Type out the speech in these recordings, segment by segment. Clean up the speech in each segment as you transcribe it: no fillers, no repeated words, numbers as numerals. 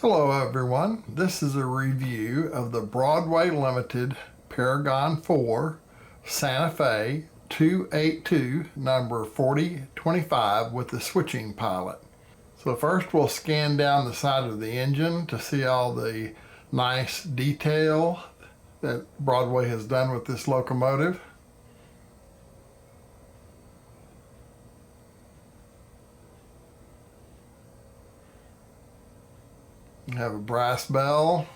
Hello everyone, this is a review of the Broadway Limited Paragon 4 Santa Fe 282 number 4025 with the switching pilot. So first we'll scan down the side of the engine to see all the nice detail that Broadway has done with this locomotive. You have a brass bell,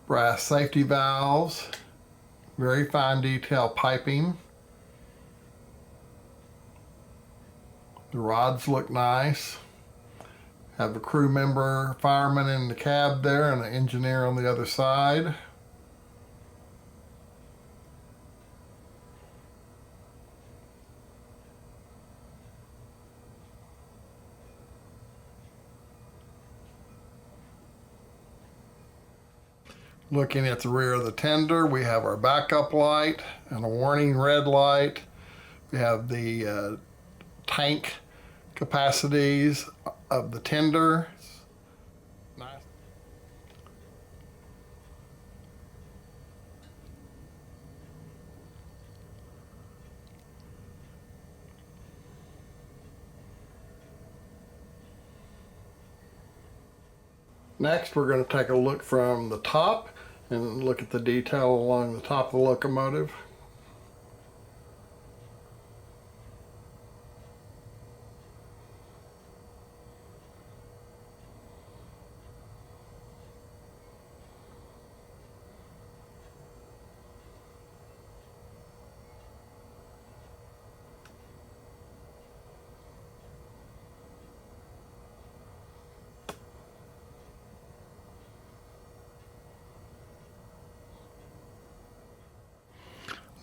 brass safety valves, very fine detail piping. The rods look nice. Have a crew member, fireman in the cab there and an engineer on the other side. Looking at the rear of the tender, we have our backup light and a warning red light. We have the tank capacities of the tender. Nice. Next, we're going to take a look from the top and look at the detail along the top of the locomotive.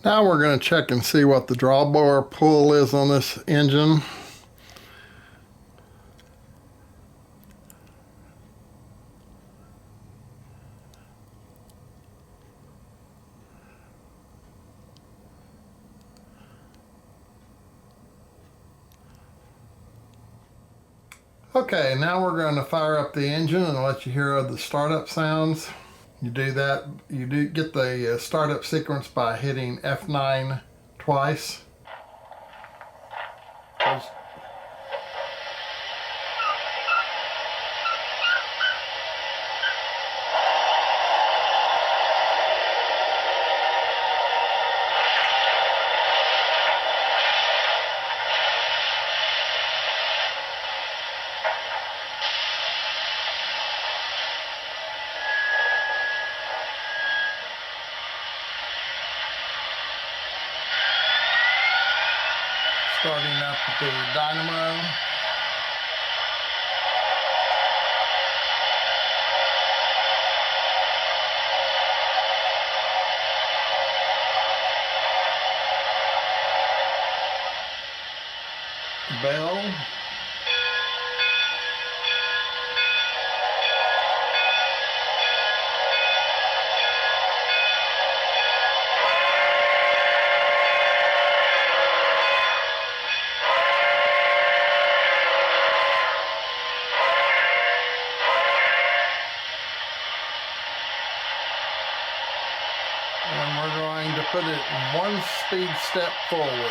Now we're going to check and see what the drawbar pull is on this engine. Okay, now we're going to fire up the engine and let you hear the startup sounds. You do that, you do get the startup sequence by hitting F9 twice. Starting up with the dynamo. Bell. And we're going to put it in one speed step forward.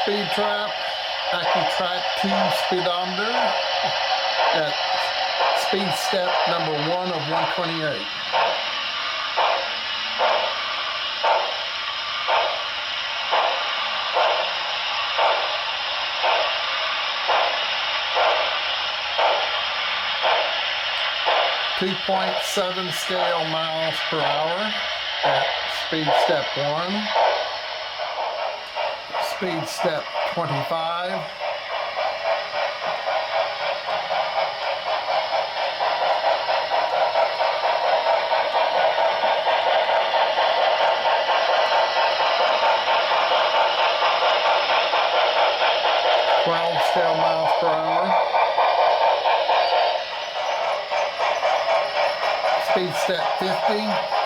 speed trap, AccuTrack 2 speedometer at speed step number 1 of 128. .7 scale miles per hour at speed step 1, speed step 25, scale miles per hour, speed step 50,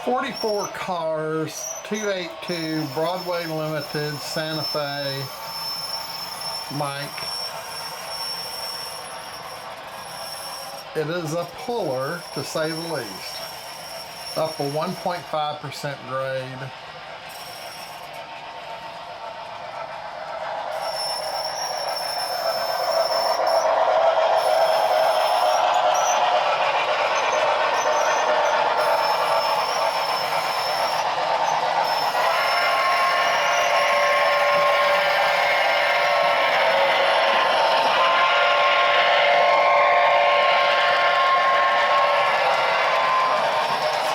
.44 cars, 282 Broadway Limited Santa Fe Mike. It is a puller, to say the least. Up a 1.5% grade.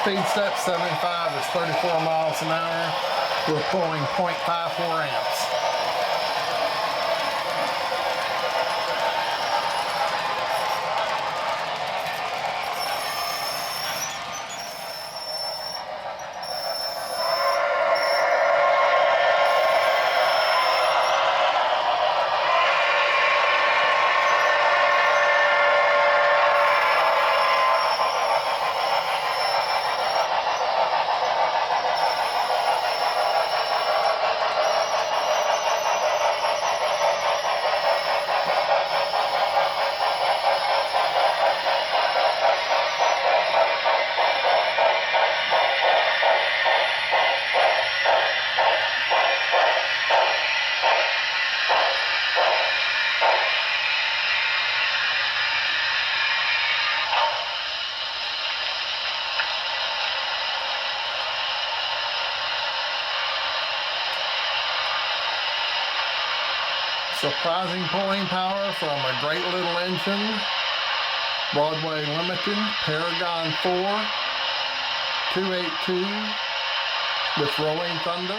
Speed step 75 is 34 miles an hour. We're pulling 0.54 amps. Surprising pulling power from a great little engine. Broadway Limited Paragon 4 282 with rolling thunder.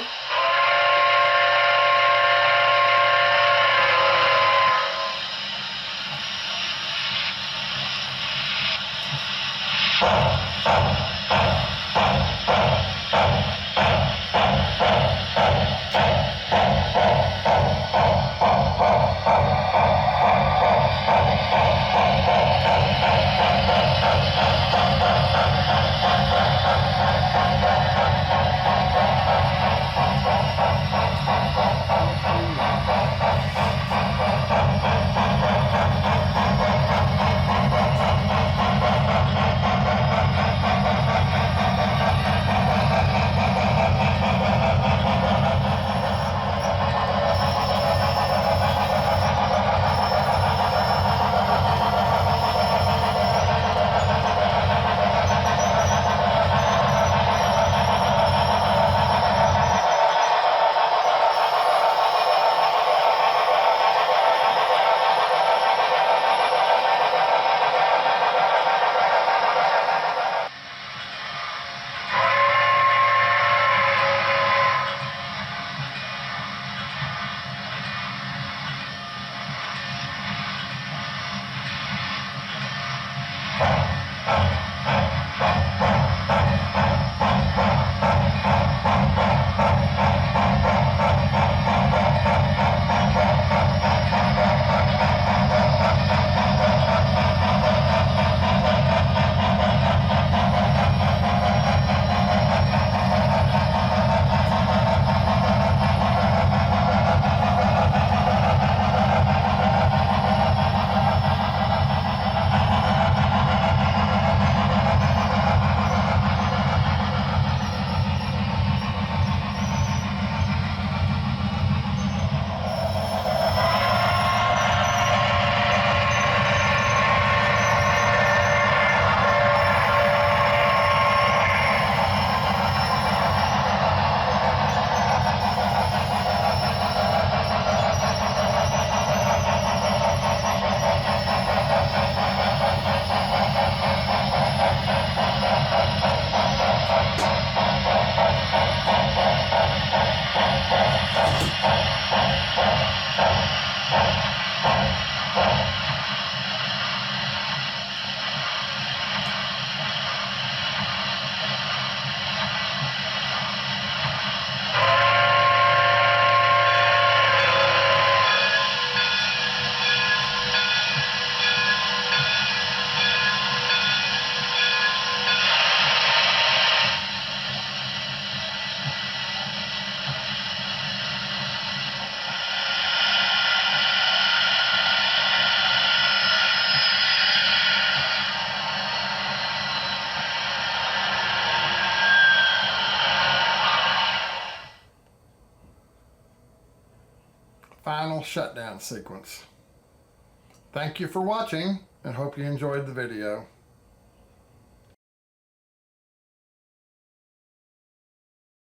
Final shutdown sequence. Thank you for watching and hope you enjoyed the video.